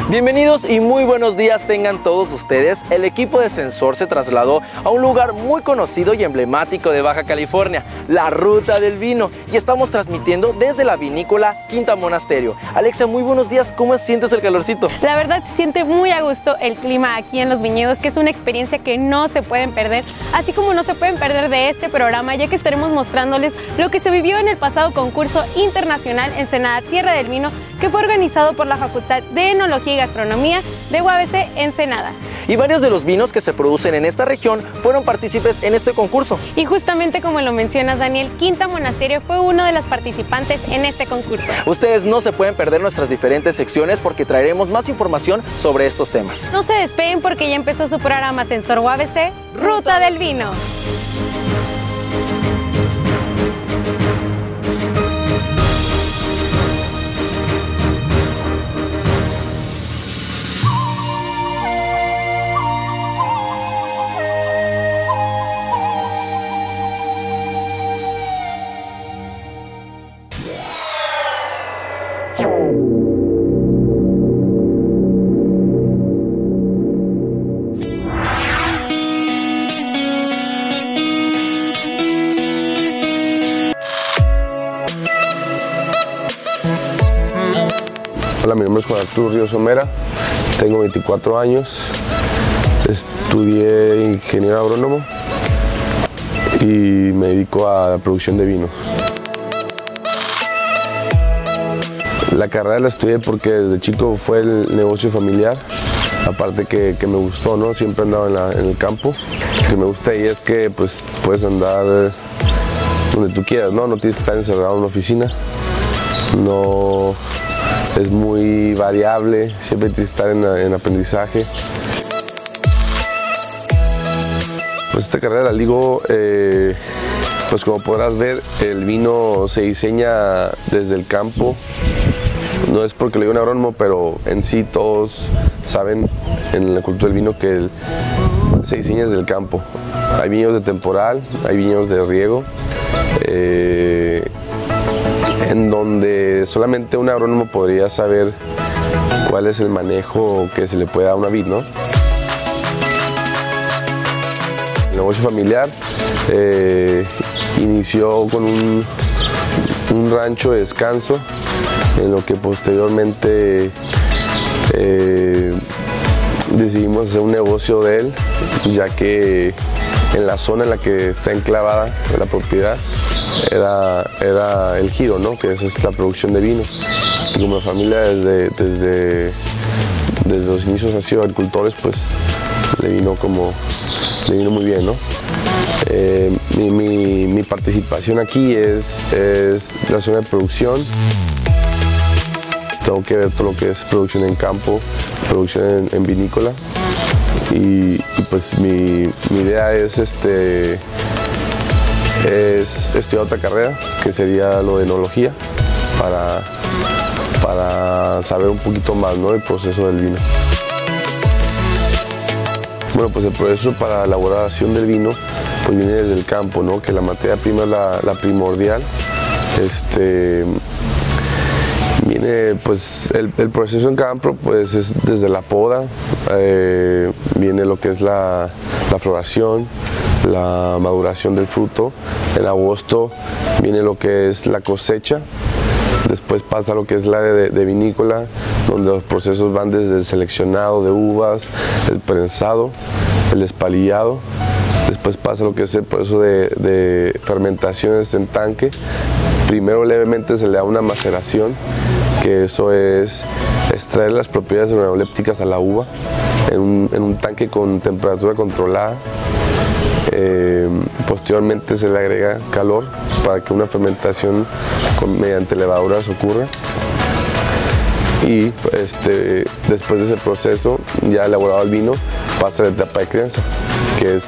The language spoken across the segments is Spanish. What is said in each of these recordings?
Bienvenidos y muy buenos días tengan todos ustedes. El equipo de Sensor se trasladó a un lugar muy conocido y emblemático de Baja California, la Ruta del Vino, y estamos transmitiendo desde la vinícola Quinta Monasterio. Alexia, muy buenos días, ¿cómo sientes el calorcito? La verdad se siente muy a gusto el clima aquí en los viñedos, que es una experiencia que no se pueden perder, así como no se pueden perder de este programa, ya que estaremos mostrándoles lo que se vivió en el pasado concurso internacional Ensenada Tierra del Vino, que fue organizado por la Facultad de Enología y Gastronomía de UABC Ensenada. Y varios de los vinos que se producen en esta región fueron partícipes en este concurso. Y justamente como lo mencionas, Daniel, Quinta Monasterio fue uno de los participantes en este concurso. Ustedes no se pueden perder nuestras diferentes secciones porque traeremos más información sobre estos temas. No se despeguen porque ya empezó su programa Sensor UABC, Ruta del Vino. Hola, mi nombre es Juan Arturo Ríos Somera, tengo 24 años, estudié ingeniero agrónomo y me dedico a la producción de vino. La carrera la estudié porque desde chico fue el negocio familiar, aparte que me gustó, ¿no? Siempre andaba en el campo. Lo que me gusta ahí es que pues, puedes andar donde tú quieras, ¿no? No tienes que estar encerrado en una oficina, no... Es muy variable, siempre tienes que estar en aprendizaje. Pues esta carrera la ligo, pues como podrás ver, el vino se diseña desde el campo. No es porque lo diga un agrónomo, pero en sí todos saben en la cultura del vino que se diseña desde el campo. Hay viñedos de temporal, hay viñedos de riego, en donde solamente un agrónomo podría saber cuál es el manejo que se le puede dar a una vid, ¿no? El negocio familiar inició con un rancho de descanso, en lo que posteriormente decidimos hacer un negocio de él, ya que en la zona en la que está enclavada la propiedad era el giro, ¿no? Que es la producción de vino. Y como la familia desde los inicios ha sido agricultores, pues le vino muy bien, ¿no? Mi participación aquí es la zona de producción. Tengo que ver todo lo que es producción en campo, producción en vinícola. Y pues mi idea es estudiar otra carrera, que sería lo de enología, para saber un poquito más, ¿no?, del proceso del vino. Bueno, pues el proceso para la elaboración del vino pues viene desde el campo, ¿no?, que la materia prima es la primordial. Viene pues el proceso en campo pues es desde la poda, viene lo que es la floración, la maduración del fruto. En agosto viene lo que es la cosecha, después pasa lo que es la de vinícola, donde los procesos van desde el seleccionado de uvas, el prensado, el espalillado, después pasa lo que es el proceso de fermentaciones en tanque. Primero levemente se le da una maceración, que eso es extraer las propiedades organolépticas a la uva en un tanque con temperatura controlada. Posteriormente se le agrega calor para que una fermentación mediante levaduras ocurra, y después de ese proceso, ya elaborado el vino, pasa a la etapa de crianza, que es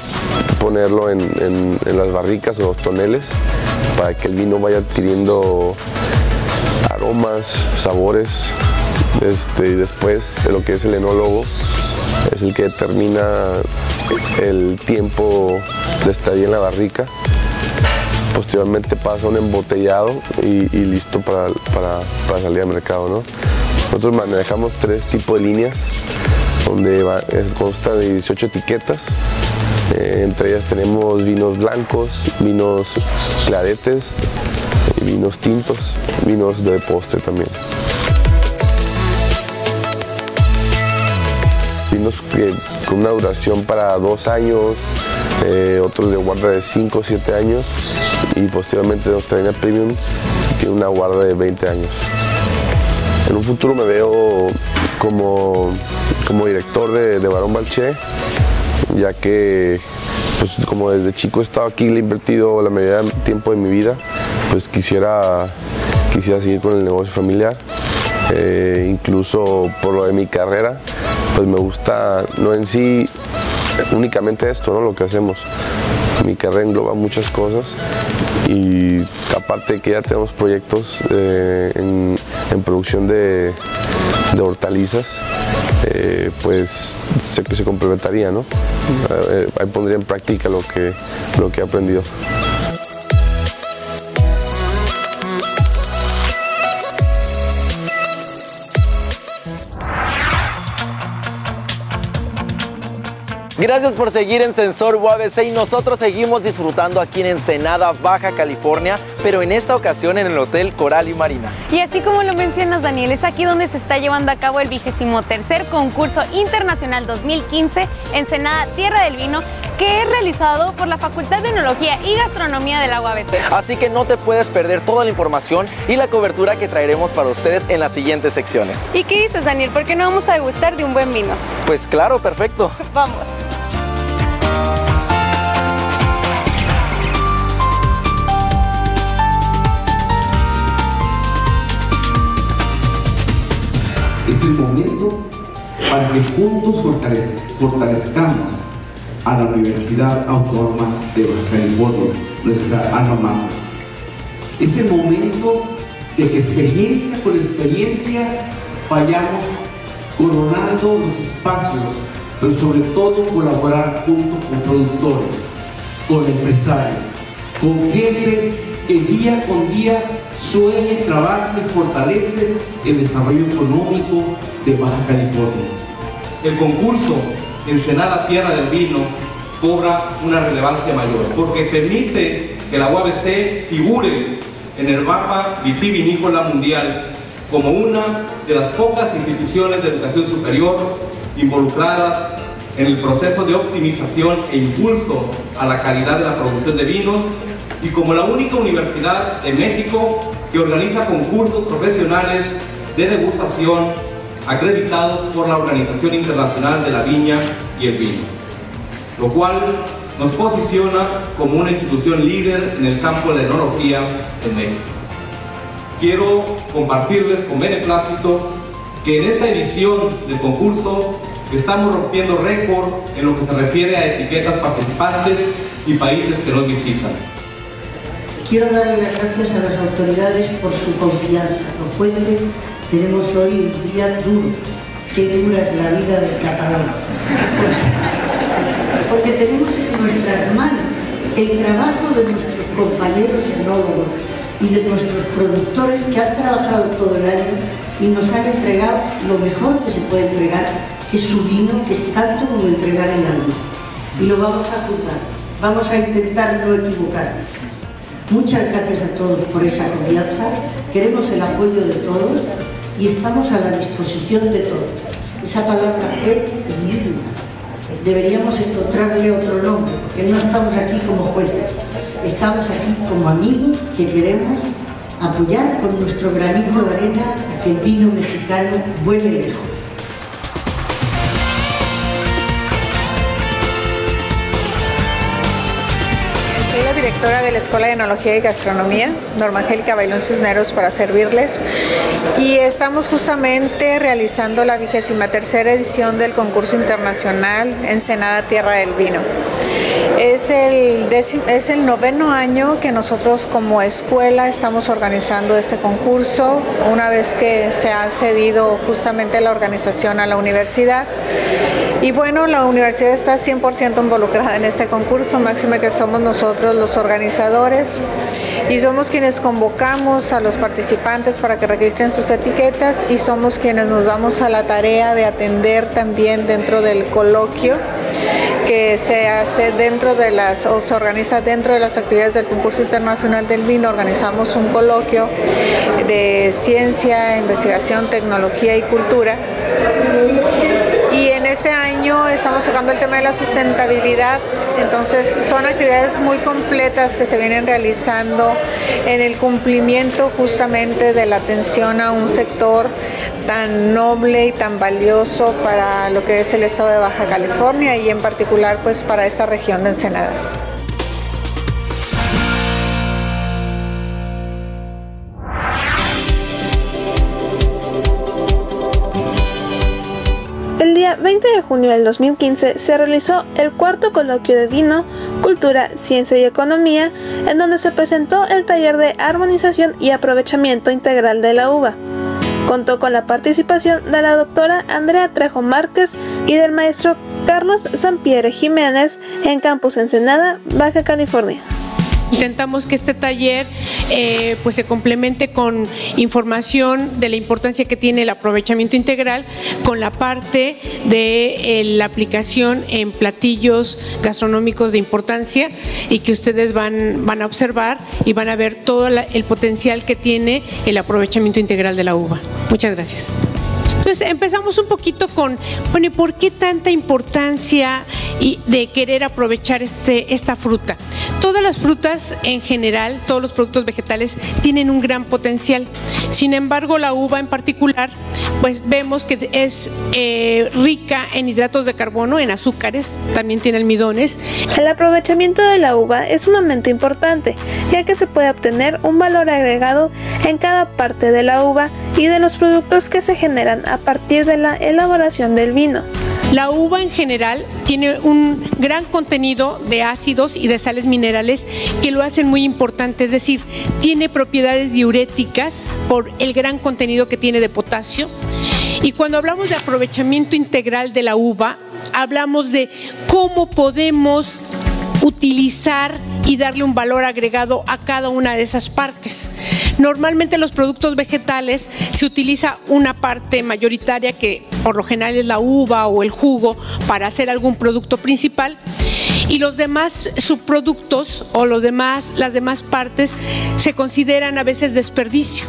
ponerlo en las barricas o los toneles para que el vino vaya adquiriendo aromas, sabores, y después de lo que es el enólogo es el que determina el tiempo de estadía en la barrica. Posteriormente pasa un embotellado y listo para salir al mercado, ¿no? Nosotros manejamos 3 tipos de líneas, donde consta de 18 etiquetas. Entre ellas tenemos vinos blancos, vinos claretes, vinos tintos, vinos de postre también. Vinos con una duración para 2 años, otros de guarda de 5 o 7 años, y posteriormente nos traen el Premium, que tiene una guarda de 20 años. En un futuro me veo como director de Barón Balché, ya que pues, como desde chico he estado aquí, le he invertido la mayoría del tiempo de mi vida, pues quisiera seguir con el negocio familiar. Incluso por lo de mi carrera, pues me gusta, no en sí únicamente esto, ¿no? Lo que hacemos. Mi carrera engloba muchas cosas, y aparte de que ya tenemos proyectos en producción de hortalizas, pues sé que se complementaría, ¿no? Ahí pondría en práctica lo que he aprendido. Gracias por seguir en Sensor UABC, y nosotros seguimos disfrutando aquí en Ensenada, Baja California, pero en esta ocasión en el Hotel Coral y Marina. Y así como lo mencionas, Daniel, es aquí donde se está llevando a cabo el 23º Concurso Internacional 2015 Ensenada Tierra del Vino, que es realizado por la Facultad de Enología y Gastronomía de la UABC. Así que no te puedes perder toda la información y la cobertura que traeremos para ustedes en las siguientes secciones. ¿Y qué dices, Daniel? ¿Por qué no vamos a degustar de un buen vino? Pues claro, perfecto. Vamos. Es el momento para que juntos fortalezcamos a la Universidad Autónoma de Baja California, nuestra alma mater. Es el momento de que experiencia con experiencia vayamos coronando los espacios, pero sobre todo colaborar junto con productores, con empresarios, con gente que día con día sueña, trabaja y fortalece el desarrollo económico de Baja California. El concurso Ensenada Tierra del Vino cobra una relevancia mayor porque permite que la UABC figure en el mapa vitivinícola mundial como una de las pocas instituciones de educación superior involucradas en el proceso de optimización e impulso a la calidad de la producción de vinos, y como la única universidad en México que organiza concursos profesionales de degustación acreditados por la Organización Internacional de la Viña y el Vino, lo cual nos posiciona como una institución líder en el campo de la enología en México. Quiero compartirles con beneplácito que en esta edición del concurso estamos rompiendo récord en lo que se refiere a etiquetas participantes y países que nos visitan. Quiero darle las gracias a las autoridades por su confianza. Los jueces tenemos hoy un día duro. Qué dura es la vida del catador. Porque tenemos en nuestras manos el trabajo de nuestros compañeros enólogos y de nuestros productores que han trabajado todo el año y nos han entregado lo mejor que se puede entregar, que es su vino, que es tanto como entregar el alma. Y lo vamos a juzgar. Vamos a intentar no equivocarnos. Muchas gracias a todos por esa confianza, queremos el apoyo de todos y estamos a la disposición de todos. Esa palabra juez es muy dura. Deberíamos encontrarle otro nombre, porque no estamos aquí como jueces, estamos aquí como amigos que queremos apoyar con nuestro granito de arena a que el vino mexicano vuele lejos. Soy la directora de la Escuela de Enología y Gastronomía, Norma Angélica Bailón Cisneros, para servirles. Y estamos justamente realizando la 23ª edición del concurso internacional Ensenada Tierra del Vino. Es el 9º año que nosotros como escuela estamos organizando este concurso, una vez que se ha cedido justamente la organización a la universidad. Y bueno, la universidad está 100% involucrada en este concurso, máxime que somos nosotros los organizadores. y somos quienes convocamos a los participantes para que registren sus etiquetas y somos quienes nos damos a la tarea de atender también dentro del coloquio que se hace dentro de o se organiza dentro de las actividades del Concurso Internacional del Vino. Organizamos un coloquio de ciencia, investigación, tecnología y cultura. Y en este año estamos tocando el tema de la sustentabilidad, entonces son actividades muy completas que se vienen realizando en el cumplimiento justamente de la atención a un sector tan noble y tan valioso para lo que es el estado de Baja California y en particular pues para esta región de Ensenada. El día 20 de junio del 2015 se realizó el cuarto coloquio de vino, cultura, ciencia y economía, en donde se presentó el taller de armonización y aprovechamiento integral de la uva. Contó con la participación de la doctora Andrea Trejo Márquez y del maestro Carlos Sampiere Jiménez en Campus Ensenada, Baja California. Intentamos que este taller pues se complemente con información de la importancia que tiene el aprovechamiento integral con la parte de la aplicación en platillos gastronómicos de importancia y que ustedes van a observar y van a ver todo el potencial que tiene el aprovechamiento integral de la uva. Muchas gracias. Entonces empezamos un poquito con, bueno, ¿y por qué tanta importancia de querer aprovechar esta fruta? Todas las frutas en general, todos los productos vegetales tienen un gran potencial. Sin embargo, la uva en particular, pues vemos que es rica en hidratos de carbono, en azúcares, también tiene almidones. El aprovechamiento de la uva es sumamente importante, ya que se puede obtener un valor agregado en cada parte de la uva y de los productos que se generan a partir de la elaboración del vino. La uva en general tiene un gran contenido de ácidos y de sales minerales que lo hacen muy importante, es decir, tiene propiedades diuréticas por el gran contenido que tiene de potasio. Y cuando hablamos de aprovechamiento integral de la uva, hablamos de cómo podemos utilizar y darle un valor agregado a cada una de esas partes. Normalmente los productos vegetales se utiliza una parte mayoritaria que por lo general es la uva o el jugo para hacer algún producto principal y los demás subproductos o las demás partes se consideran a veces desperdicio.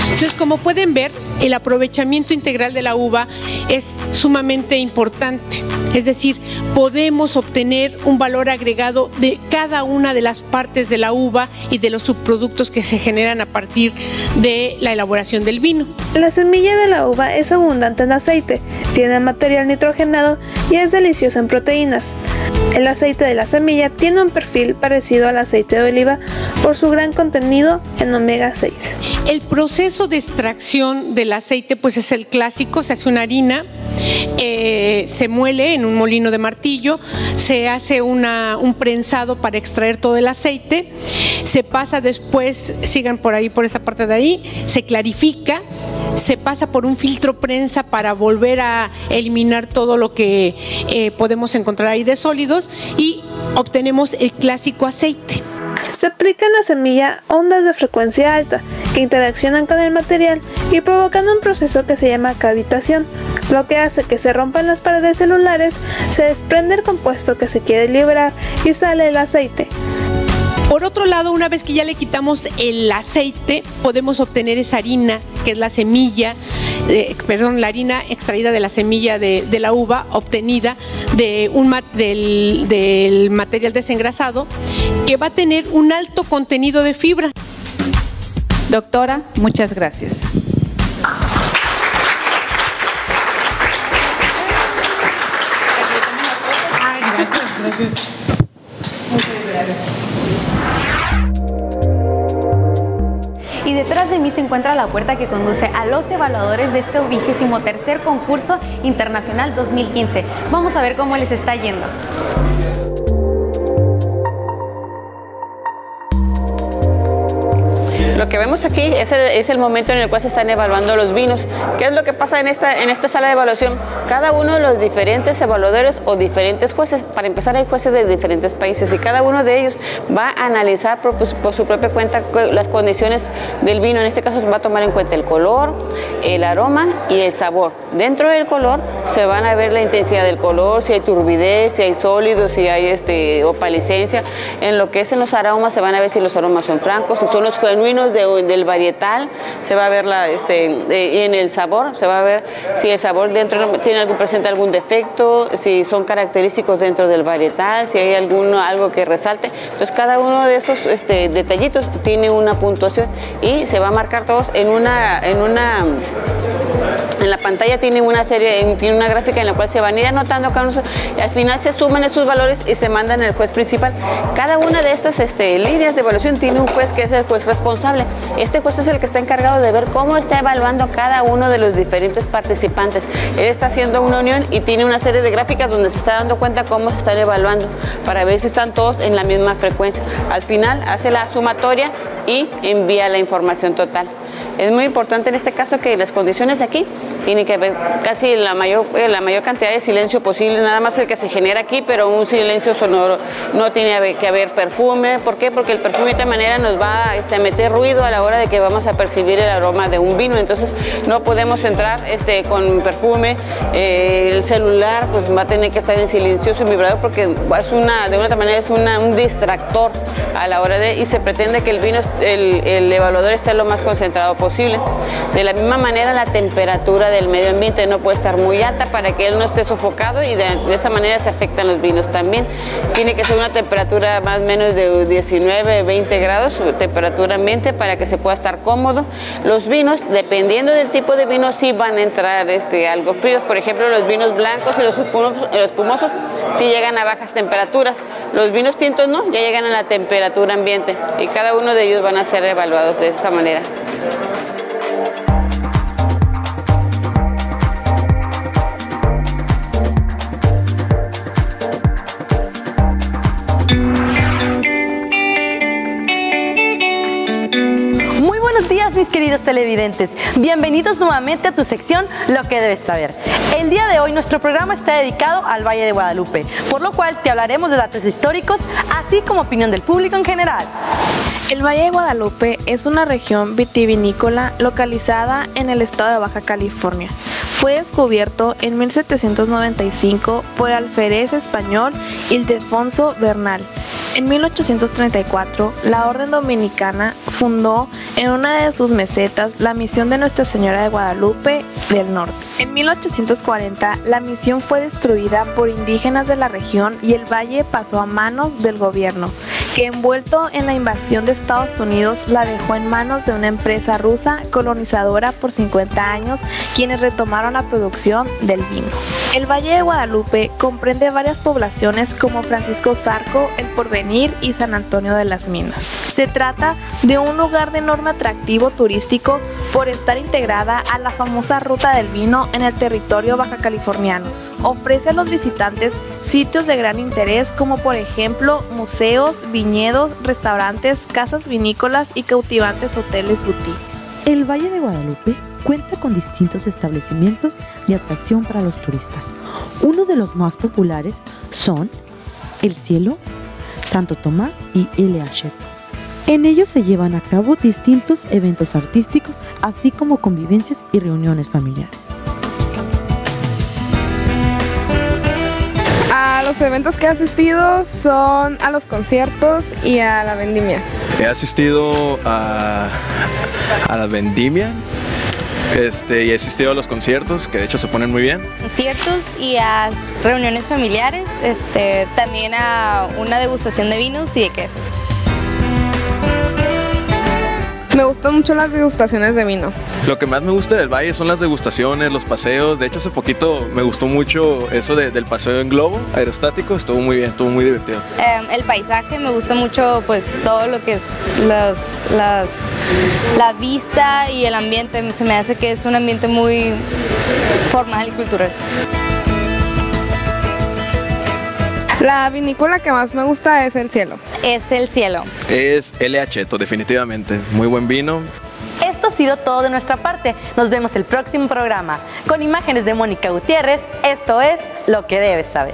Entonces, como pueden ver, el aprovechamiento integral de la uva es sumamente importante. Es decir, podemos obtener un valor agregado de cada una de las partes de la uva y de los subproductos que se generan a partir de la elaboración del vino. La semilla de la uva es abundante en aceite, tiene material nitrogenado y es deliciosa en proteínas. El aceite de la semilla tiene un perfil parecido al aceite de oliva por su gran contenido en omega 6. El proceso de extracción del aceite pues es el clásico, se hace una harina, se muele en un molino de martillo, se hace un prensado para extraer todo el aceite, se pasa después, sigan por ahí, por esa parte de ahí, se clarifica, se pasa por un filtro prensa para volver a eliminar todo lo que podemos encontrar ahí de sólidos y obtenemos el clásico aceite. Se aplica en la semilla ondas de frecuencia alta que interaccionan con el material y provocan un proceso que se llama cavitación, lo que hace que se rompan las paredes celulares, se desprende el compuesto que se quiere liberar y sale el aceite. Por otro lado, una vez que ya le quitamos el aceite, podemos obtener esa harina, que es la semilla, la harina extraída de la semilla de la uva, obtenida del material desengrasado, que va a tener un alto contenido de fibra. Doctora, muchas gracias. Gracias. Y detrás de mí se encuentra la puerta que conduce a los evaluadores de este 23º concurso internacional 2015. Vamos a ver cómo les está yendo. Lo que vemos aquí es el momento en el cual se están evaluando los vinos. ¿Qué es lo que pasa en esta sala de evaluación? Cada uno de los diferentes evaluadores o diferentes jueces, para empezar hay jueces de diferentes países y cada uno de ellos va a analizar por su propia cuenta las condiciones del vino. En este caso se va a tomar en cuenta el color, el aroma y el sabor. Dentro del color se van a ver la intensidad del color, si hay turbidez, si hay sólidos, si hay opalescencia. En lo que es en los aromas se van a ver si los aromas son francos, si son los genuinos del varietal, se va a ver y en el sabor se va a ver si el sabor dentro presenta algún defecto, si son característicos dentro del varietal, si hay algo que resalte. Entonces cada uno de esos detallitos tiene una puntuación y se va a marcar todos en la pantalla. Tiene una gráfica en la cual se van a ir anotando y al final se suman esos valores y se mandan al juez principal. Cada una de estas líneas de evaluación tiene un juez que es el juez responsable. Este juez es el que está encargado de ver cómo está evaluando cada uno de los diferentes participantes. Él está haciendo una unión y tiene una serie de gráficas donde se está dando cuenta cómo se están evaluando para ver si están todos en la misma frecuencia. Al final hace la sumatoria y envía la información total. Es muy importante en este caso que las condiciones aquí tiene que haber casi la mayor cantidad de silencio posible, nada más el que se genera aquí, pero un silencio sonoro. No tiene que haber perfume. ¿Por qué? Porque el perfume de esta manera nos va a meter ruido a la hora de que vamos a percibir el aroma de un vino. Entonces no podemos entrar con perfume. El celular pues va a tener que estar en silencioso y vibrador porque de una otra manera es un distractor a la hora y se pretende que el vino, el evaluador esté lo más concentrado posible. De la misma manera la temperatura del medio ambiente no puede estar muy alta para que él no esté sofocado y de esa manera se afectan los vinos también. Tiene que ser una temperatura más o menos de 19, 20 grados, temperatura ambiente, para que se pueda estar cómodo. Los vinos, dependiendo del tipo de vino, sí van a entrar algo fríos. Por ejemplo, los vinos blancos y los espumosos sí llegan a bajas temperaturas. Los vinos tintos no, ya llegan a la temperatura ambiente y cada uno de ellos van a ser evaluados de esta manera. Mis queridos televidentes, bienvenidos nuevamente a tu sección Lo que debes saber. El día de hoy nuestro programa está dedicado al Valle de Guadalupe, por lo cual te hablaremos de datos históricos, así como opinión del público en general. El Valle de Guadalupe es una región vitivinícola localizada en el estado de Baja California. Fue descubierto en 1795 por el alférez español Ildefonso Bernal. En 1834, la Orden Dominicana fundó en una de sus mesetas la misión de Nuestra Señora de Guadalupe del Norte. En 1840, la misión fue destruida por indígenas de la región y el valle pasó a manos del gobierno, que envuelto en la invasión de Estados Unidos la dejó en manos de una empresa rusa colonizadora por 50 años, quienes retomaron la producción del vino. El Valle de Guadalupe comprende varias poblaciones como Francisco Zarco, El Porvenir y San Antonio de las Minas. Se trata de un lugar de enorme atractivo turístico por estar integrada a la famosa Ruta del Vino en el territorio baja californiano. Ofrece a los visitantes sitios de gran interés como por ejemplo museos, viñedos, restaurantes, casas vinícolas y cautivantes hoteles boutique. El Valle de Guadalupe cuenta con distintos establecimientos de atracción para los turistas. Uno de los más populares son El Cielo, Santo Tomás y LH. En ellos se llevan a cabo distintos eventos artísticos, así como convivencias y reuniones familiares. A los eventos que he asistido son a los conciertos y a la vendimia. He asistido a la vendimia y he asistido a los conciertos, que de hecho se ponen muy bien. Conciertos y a reuniones familiares, también a una degustación de vinos y de quesos. Me gustan mucho las degustaciones de vino. Lo que más me gusta del valle son las degustaciones, los paseos. De hecho, hace poquito me gustó mucho eso del paseo en globo aerostático. Estuvo muy bien, estuvo muy divertido. El paisaje, me gusta mucho pues todo lo que es la vista y el ambiente. Se me hace que es un ambiente muy formal y cultural. La vinícola que más me gusta es El Cielo. Es El Cielo. Es L.A. Cheto, definitivamente. Muy buen vino. Esto ha sido todo de nuestra parte. Nos vemos el próximo programa. Con imágenes de Mónica Gutiérrez, esto es Lo que debes saber.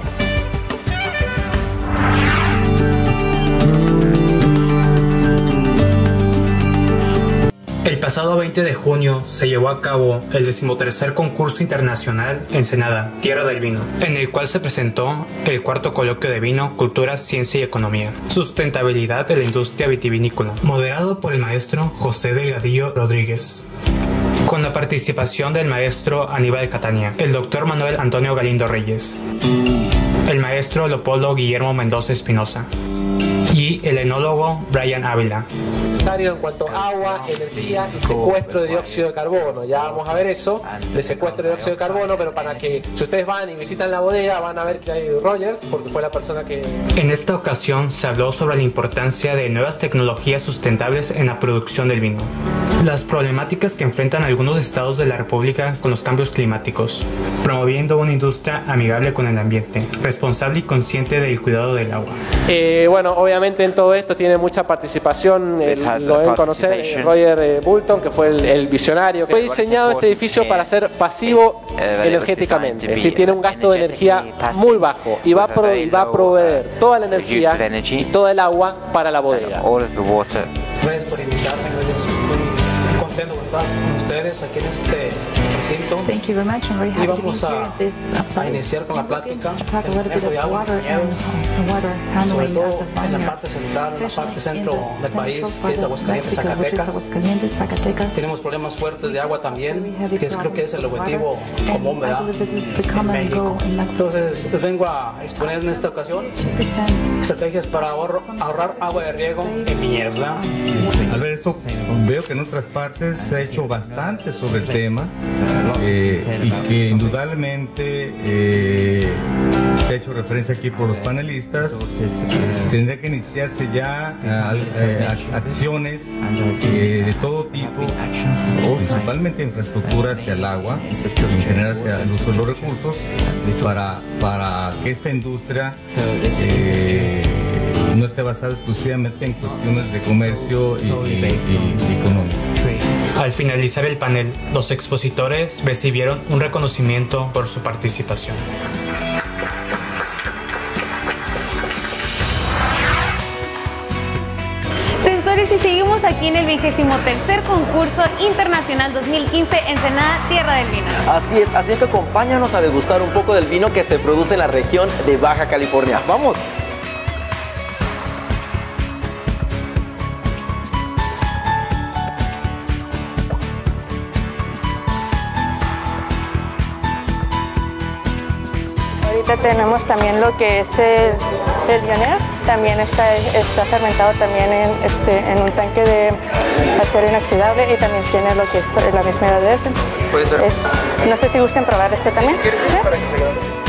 El pasado 20 de junio se llevó a cabo el 13º concurso internacional Ensenada, Tierra del Vino, en el cual se presentó el cuarto coloquio de vino, cultura, ciencia y economía, sustentabilidad de la industria vitivinícola, moderado por el maestro José Delgadillo Rodríguez, con la participación del maestro Aníbal Catania, el doctor Manuel Antonio Galindo Reyes, el maestro Leopoldo Guillermo Mendoza Espinosa y el enólogo Brian Ávila. En cuanto a agua, energía y secuestro de dióxido de carbono. Ya vamos a ver eso, de secuestro de dióxido de carbono, pero para que si ustedes van y visitan la bodega van a ver que hay Rogers, porque fue la persona que... En esta ocasión se habló sobre la importancia de nuevas tecnologías sustentables en la producción del vino, las problemáticas que enfrentan algunos estados de la República con los cambios climáticos, promoviendo una industria amigable con el ambiente, responsable y consciente del cuidado del agua. Bueno, obviamente en todo esto tiene mucha participación, lo deben conocer, Roger Boulton, que fue el visionario. Fue diseñado este edificio para ser pasivo energéticamente, es decir, tiene un gasto de energía muy bajo y va a proveer toda la energía y toda el agua para la bodega. Gracias por invitarme, estoy contento de estar con ustedes aquí en este recinto. Y vamos a iniciar con la plática del manejo de agua en viñedos, sobre todo en la parte central, en la parte centro del país, que es Aguascalientes, Zacatecas. Tenemos problemas fuertes de agua también, que creo que es el objetivo común, ¿verdad?, en México. Entonces vengo a exponer en esta ocasión estrategias para ahorrar agua de riego en viñedos, ¿verdad? Al ver esto, veo que en otras partes se ha hecho bastante sobre el tema y que indudablemente se ha hecho referencia aquí por los panelistas. Tendría que iniciarse ya acciones de todo tipo, principalmente infraestructura hacia el agua, en general hacia el uso de los recursos, para que esta industria no esté basada exclusivamente en cuestiones de comercio y económico. Al finalizar el panel, los expositores recibieron un reconocimiento por su participación. Sensores, y seguimos aquí en el 23º concurso internacional 2015 Ensenada, Tierra del Vino. Así es, así que acompáñanos a degustar un poco del vino que se produce en la región de Baja California. ¡Vamos! Ahorita tenemos también lo que es el Pioneer, también está fermentado también en un tanque de acero inoxidable y también tiene lo que es la misma edad de ese. ¿Puede ser? No sé si gusten probar este también. Si quieres, ¿sí? Para que se grabe.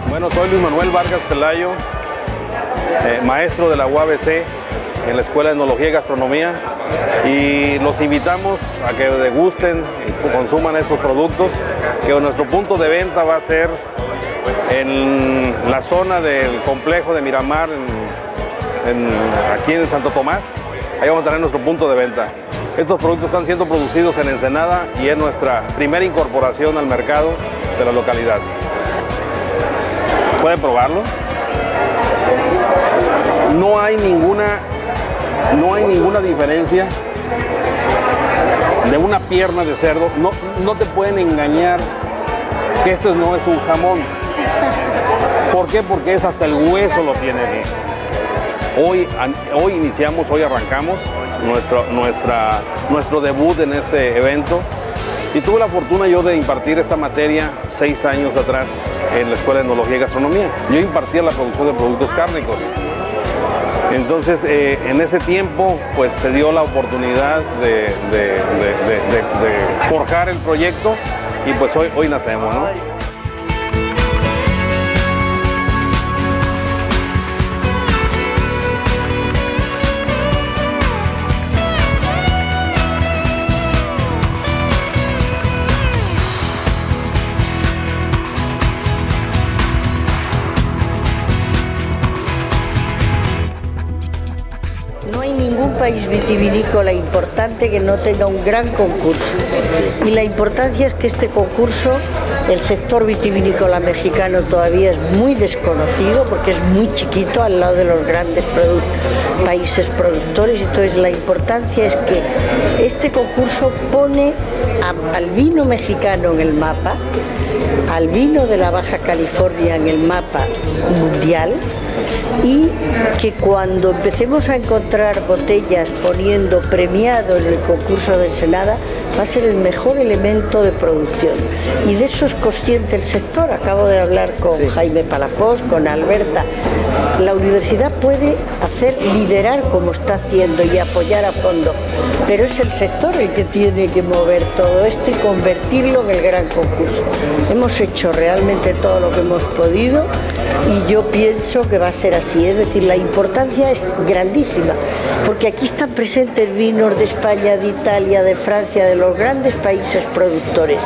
Bueno, soy Luis Manuel Vargas Pelayo, maestro de la UABC en la Escuela de Enología y Gastronomía, y los invitamos a que degusten y consuman estos productos, que nuestro punto de venta va a ser en la zona del complejo de Miramar, aquí en Santo Tomás. Ahí vamos a tener nuestro punto de venta. Estos productos están siendo producidos en Ensenada y es nuestra primera incorporación al mercado de la localidad. Pueden probarlo. No hay ninguna diferencia de una pierna de cerdo. No te pueden engañar que esto no es un jamón. ¿Por qué? Porque es hasta el hueso lo tiene aquí. Hoy iniciamos, hoy arrancamos nuestro debut en este evento y tuve la fortuna yo de impartir esta materia 6 años atrás en la Escuela de Enología y Gastronomía. Yo impartía la producción de productos cárnicos. Entonces, en ese tiempo, pues se dio la oportunidad de forjar el proyecto y pues hoy nacemos, ¿no? País vitivinícola importante que no tenga un gran concurso, y la importancia es que este concurso, el sector vitivinícola mexicano todavía es muy desconocido porque es muy chiquito al lado de los grandes países productores. Entonces la importancia es que este concurso pone al vino mexicano en el mapa, al vino de la Baja California en el mapa mundial, y que cuando empecemos a encontrar botellas poniendo premiado en el concurso de Ensenada va a ser el mejor elemento de producción, y de eso es consciente el sector. Acabo de hablar con Jaime Palafox, con Alberta. La universidad puede liderar como está haciendo y apoyar a fondo, pero es el sector el que tiene que mover todo esto y convertirlo en el gran concurso. Hemos hecho realmente todo lo que hemos podido y yo pienso que va a ser así. Es decir, la importancia es grandísima, porque aquí están presentes vinos de España, de Italia, de Francia, de los grandes países productores,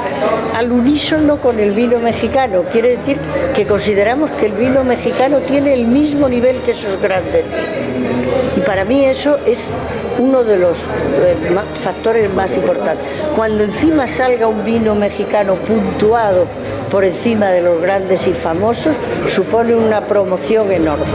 al unísono con el vino mexicano. Quiere decir que consideramos que el vino mexicano tiene el mismo nivel que esos grandes vinos. Y para mí eso es uno de los factores más importantes. Cuando encima salga un vino mexicano puntuado por encima de los grandes y famosos, supone una promoción enorme.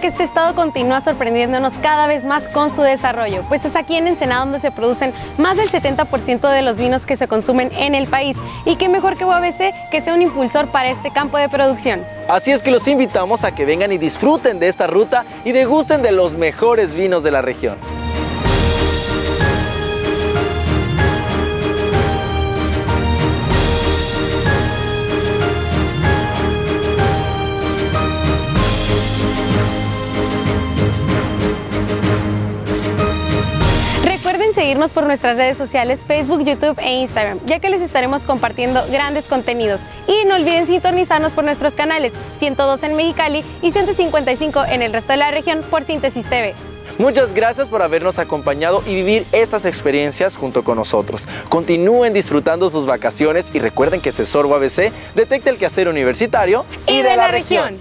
Que este estado continúa sorprendiéndonos cada vez más con su desarrollo, pues es aquí en Ensenada donde se producen más del 70% de los vinos que se consumen en el país, y qué mejor que UABC que sea un impulsor para este campo de producción. Así es que los invitamos a que vengan y disfruten de esta ruta y degusten de los mejores vinos de la región. Seguirnos por nuestras redes sociales, Facebook, YouTube e Instagram, ya que les estaremos compartiendo grandes contenidos. Y no olviden sintonizarnos por nuestros canales 102 en Mexicali y 155 en el resto de la región por Síntesis TV. Muchas gracias por habernos acompañado y vivir estas experiencias junto con nosotros. Continúen disfrutando sus vacaciones y recuerden que Sesor UABC detecta el quehacer universitario y de la región.